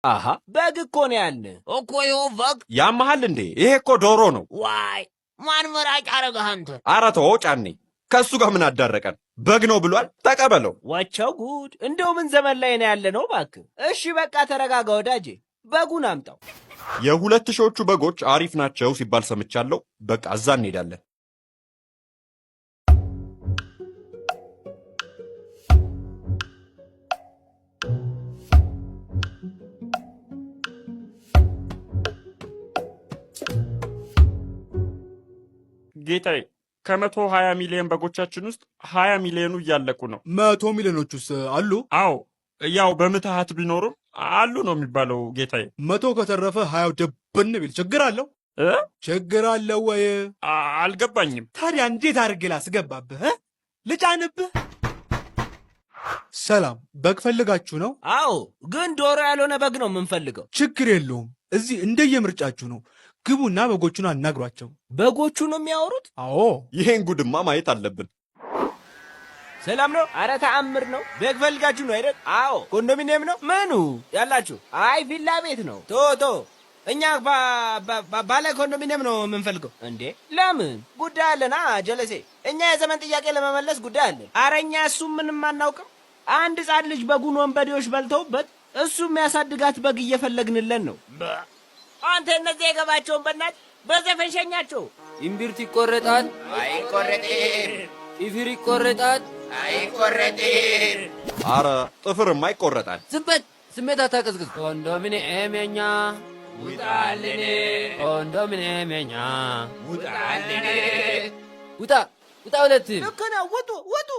አሃ በግ እኮ ነው ያለ እኮ ይኸው በግ ያመሃል እንዴ? ይሄ እኮ ዶሮ ነው። ዋይ ማን መራጭ አረገህ አንተ? ኧረ ተወው ጫኔ፣ ከእሱ ጋር ምን አዳረቀን? በግ ነው ብሏል፣ ተቀበለው። ወቸው ጉድ! እንደው ምን ዘመን ላይ ነው ያለ ነው እባክህ። እሺ በቃ ተረጋጋ ወዳጄ፣ በጉን አምጣው። የ2000ዎቹ በጎች አሪፍ ናቸው ሲባል ሰምቻለሁ። በቃ እዛ እንሄዳለን። ጌታዬ ከ120 ሚሊዮን በጎቻችን ውስጥ 20 ሚሊዮኑ እያለቁ ነው። 100 ሚሊዮኖቹስ አሉ? አዎ ያው በምትሃት ቢኖርም አሉ ነው የሚባለው ጌታዬ። 100 ከተረፈ 20 ደብን ቢል ችግር አለው? ችግር አለው ወይ? አልገባኝም። ታዲያ እንዴት አድርጌ ላስገባብህ? ልጫንብህ? ሰላም፣ በግ ፈልጋችሁ ነው? አዎ፣ ግን ዶሮ ያልሆነ በግ ነው የምንፈልገው። ችግር የለውም፣ እዚህ እንደየምርጫችሁ ነው። ግቡና በጎቹን አናግሯቸው። በጎቹ ነው የሚያወሩት? አዎ። ይሄን ጉድማ ማየት አለብን። ሰላም ነው? አረ ተአምር ነው። በግ ፈልጋችሁ ነው አይደል? አዎ። ኮንዶሚኒየም ነው? ምኑ ያላችሁ? አይ ቪላ ቤት ነው። ቶ እኛ ባለ ኮንዶሚኒየም ነው የምንፈልገው። እንዴ ለምን? ጉዳይ አለና ጀለሴ። እኛ የዘመን ጥያቄ ለመመለስ ጉዳይ አለን። አረ እኛ እሱ ምንም አናውቅም። አንድ ሕፃን ልጅ በጉን ወንበዴዎች በልተውበት እሱ የሚያሳድጋት በግ እየፈለግንለን ነው። አንተ እነዚህ የገባቸውን በናት በዘፈን ሸኛቸው። እምብርት ይቆረጣል አይቆረጥም። ጥፍር ይቆረጣል አይቆረጥም። አረ ጥፍርማ ይቆረጣል። ዝበት ስሜት አታቀዝቅዝ። ኮንዶሚኒየም የኛ ውጣልን፣ ኮንዶሚኒየም የኛ ውጣልን። ውጣ ውጣ። ሁለት ልክ ነው። ውጡ ውጡ